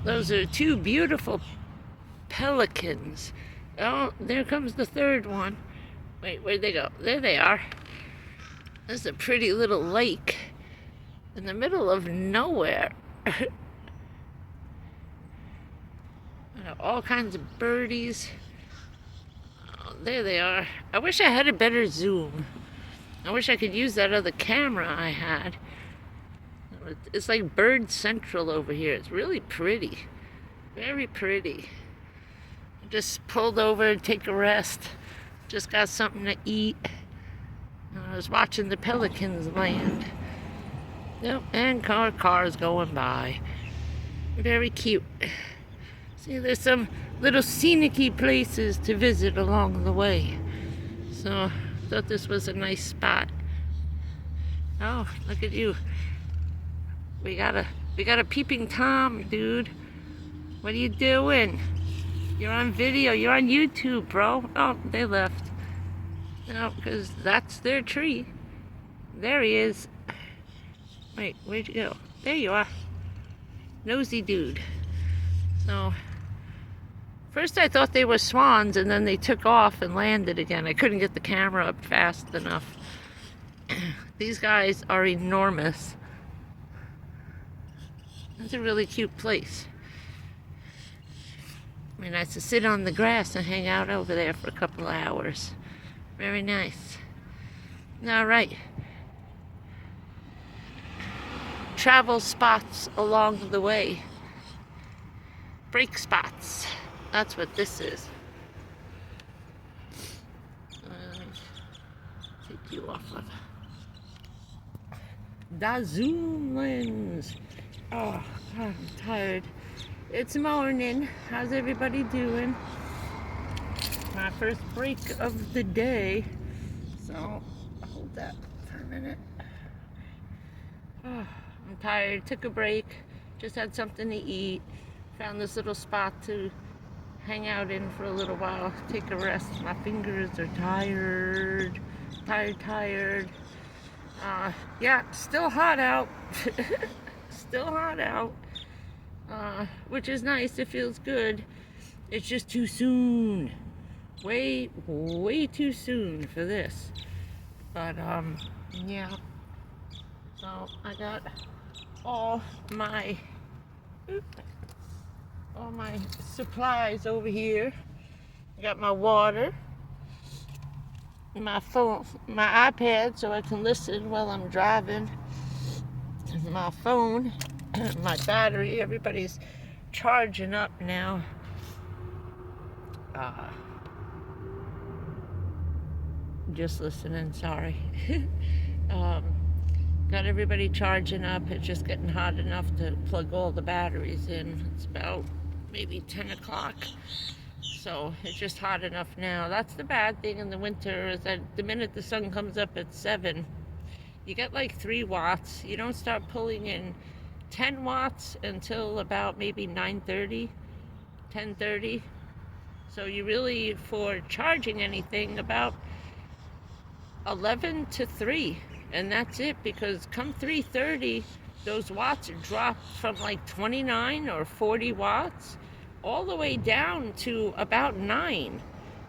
Those are two beautiful pelicans. Oh, there comes the third one. Wait, where'd they go? There they are. This is a pretty little lake in the middle of nowhere. All kinds of birdies. Oh, there they are. I wish I had a better zoom. I wish I could use that other camera I had. It's like bird central over here. It's really pretty. Very pretty. I just pulled over to take a rest. Just got something to eat. I was watching the pelicans land. Yep, and cars going by. Very cute. See, there's some little scenic-y places to visit along the way. So, I thought this was a nice spot. Oh, look at you. We got a peeping Tom, dude. What are you doing? You're on video. You're on YouTube, bro. Oh, they left. No, because that's their tree. There he is. Wait, where'd you go? There you are. Nosy dude. So, first I thought they were swans, and then they took off and landed again. I couldn't get the camera up fast enough. These guys are enormous. It's a really cute place. I mean, nice to sit on the grass and hang out over there for a couple of hours. Very nice. All right. Travel spots along the way. Break spots. That's what this is. Take you off of the zoom lens. Oh, God, I'm tired. It's morning. How's everybody doing? My first break of the day. So, hold that for a minute. Oh, I'm tired. Took a break. Just had something to eat. Found this little spot to hang out in for a little while. Take a rest. My fingers are tired. Tired. Yeah, still hot out. Still hot out. Which is nice. It feels good. It's just too soon. Way too soon for this. But, yeah. So, I got all my supplies over here. I got my water, my phone, my iPad so I can listen while I'm driving, my phone, my battery. Everybody's charging up now. Just listening, sorry. Got everybody charging up. It's just getting hot enough to plug all the batteries in. It's about maybe 10 o'clock. So it's just hot enough now. That's the bad thing in the winter, is that the minute the sun comes up at 7, you get like 3 watts. You don't start pulling in 10 watts until about maybe 9:30, 10:30. So you really, for charging anything, about 11 to 3. And that's it, because come 3:30, those watts drop from like 29 or 40 watts all the way down to about 9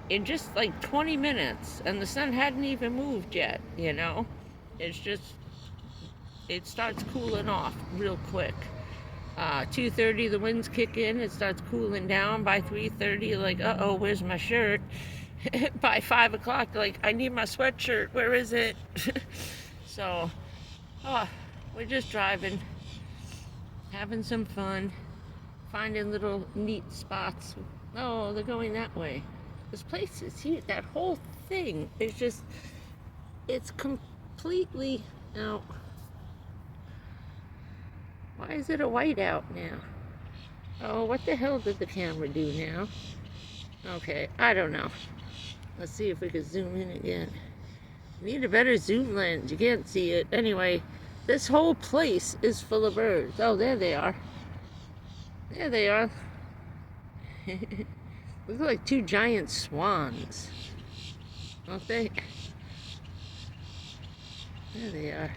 in just like 20 minutes. And the sun hadn't even moved yet, you know? It's just, it starts cooling off real quick. 2:30, the winds kick in, it starts cooling down. By 3:30, like, uh-oh, where's my shirt? By 5 o'clock, like, I need my sweatshirt, where is it? So, we're just driving, having some fun, finding little neat spots. Oh, they're going that way. This place is huge. That whole thing is just, it's completely out. Why is it a whiteout now? Oh, what the hell did the camera do now? Okay, I don't know. Let's see if we can zoom in again. Need a better zoom lens. You can't see it. Anyway, this whole place is full of birds. Oh, there they are. There they are. Look like 2 giant swans. Don't they? There they are.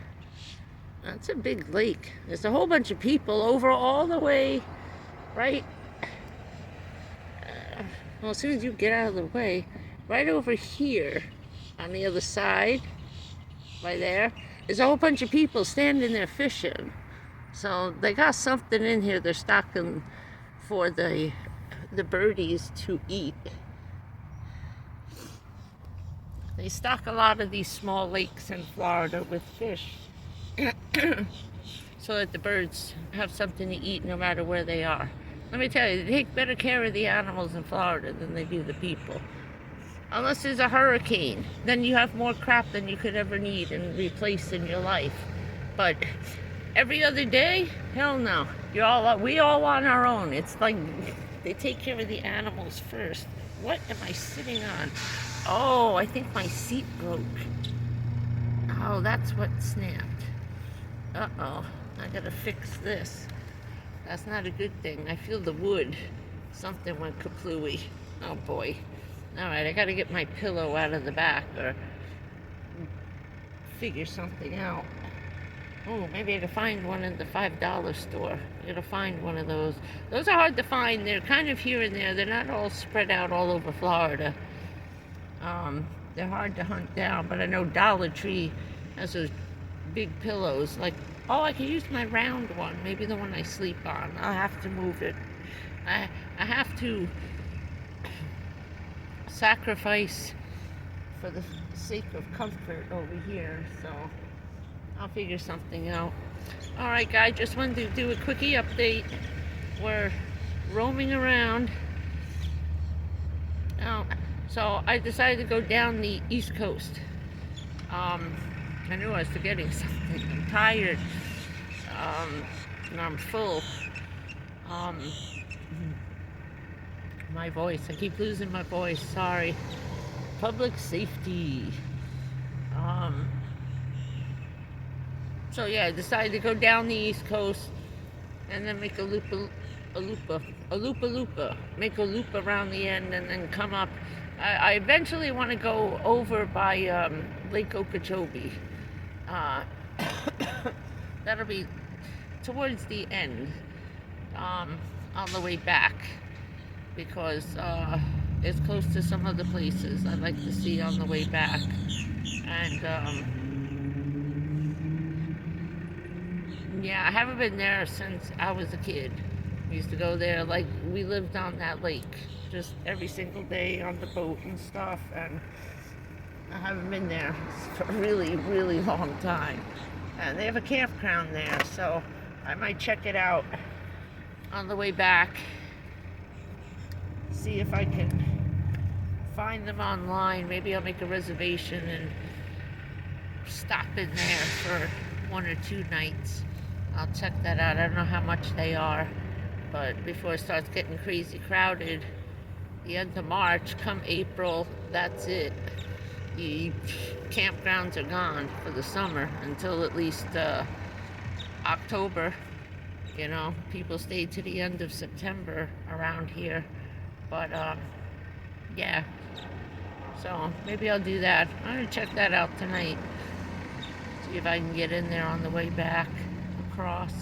That's a big lake. There's a whole bunch of people over all the way right, well, as soon as you get out of the way, right over here on the other side, right there, there's a whole bunch of people standing there fishing. So they got something in here they're stocking for the birdies to eat. They stock a lot of these small lakes in Florida with fish so that the birds have something to eat no matter where they are. Let me tell you, they take better care of the animals in Florida than they do the people. Unless there's a hurricane, then you have more crap than you could ever need and replace in your life. But every other day, hell no. We all on our own. It's like they take care of the animals first. What am I sitting on? Oh, I think my seat broke. Oh, that's what snapped. Uh-oh, I gotta fix this. That's not a good thing. I feel the wood. Something went kaplooey. Oh boy. Alright, I gotta get my pillow out of the back or figure something out. Oh, maybe I can find one in the $5 store. I gotta find one of those. Those are hard to find. They're kind of here and there. They're not all spread out all over Florida. They're hard to hunt down, but I know Dollar Tree has those big pillows. Like, oh, I can use my round one. Maybe the one I sleep on. I'll have to move it. I have to sacrifice for the sake of comfort over here, so I'll figure something out. Alright guys, just wanted to do a quickie update. We're roaming around. So I decided to go down the East Coast. I knew I was forgetting something. I'm tired. And I'm full. My voice. I keep losing my voice. Sorry. Public safety. So yeah, I decided to go down the East Coast and then make a loop, make a loop around the end and then come up. I eventually want to go over by Lake Okeechobee. That'll be towards the end, on the way back, because it's close to some other places I'd like to see on the way back. And yeah, I haven't been there since I was a kid. We used to go there, like, we lived on that lake just every single day on the boat and stuff, and I haven't been there for a really, really long time. And they have a campground there, so I might check it out on the way back. See if I can find them online. Maybe I'll make a reservation and stop in there for 1 or 2 nights. I'll check that out. I don't know how much they are, but before it starts getting crazy crowded, the end of March, come April, that's it. The campgrounds are gone for the summer until at least October. You know, people stay to the end of September around here. But yeah, so maybe I'll do that. I'm gonna check that out tonight. See if I can get in there on the way back across,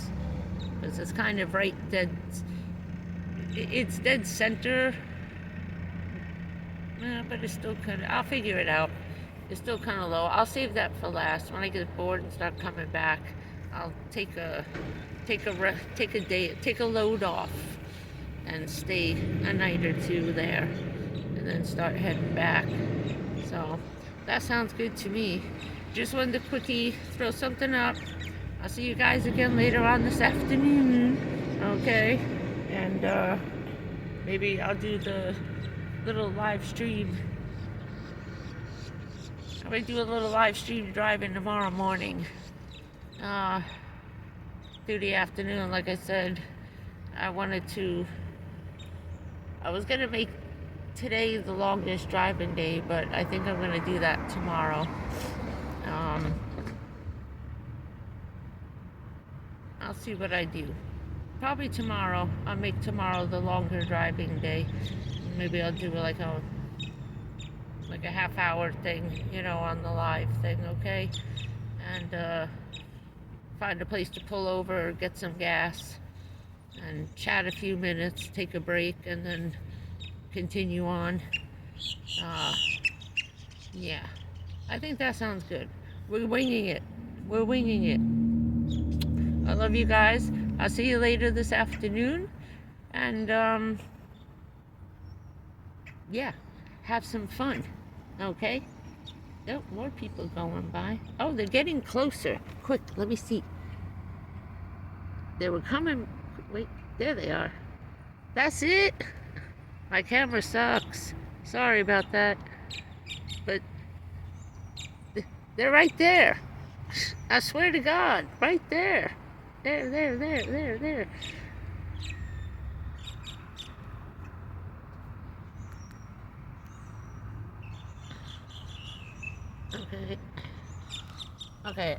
because it's kind of right dead. It's dead center, but it's still kind of. I'll figure it out. It's still kind of low. I'll save that for last. When I get bored and start coming back, I'll take a load off and stay a night or 2 there, and then start heading back. So that sounds good to me. Just wanted to quickly throw something up. I'll see you guys again later on this afternoon. Okay, and maybe I'll do the little live stream. I'm gonna do a little live stream driving tomorrow morning through the afternoon. Like I said, I was gonna make today the longest driving day, but I think I'm gonna do that tomorrow. I'll see what I do. Probably tomorrow. I'll make tomorrow the longer driving day. Maybe I'll do like a half-hour thing, you know, on the live thing, okay? And find a place to pull over, get some gas, and chat a few minutes, take a break, and then continue on. Yeah, I think that sounds good. We're winging it. We're winging it. I love you guys. I'll see you later this afternoon. And, yeah, have some fun. Okay? Oh, more people going by. Oh, they're getting closer. Quick, let me see. They were coming. Wait, there they are. That's it. My camera sucks. Sorry about that. But they're right there. I swear to God, right there. There. Okay. Okay.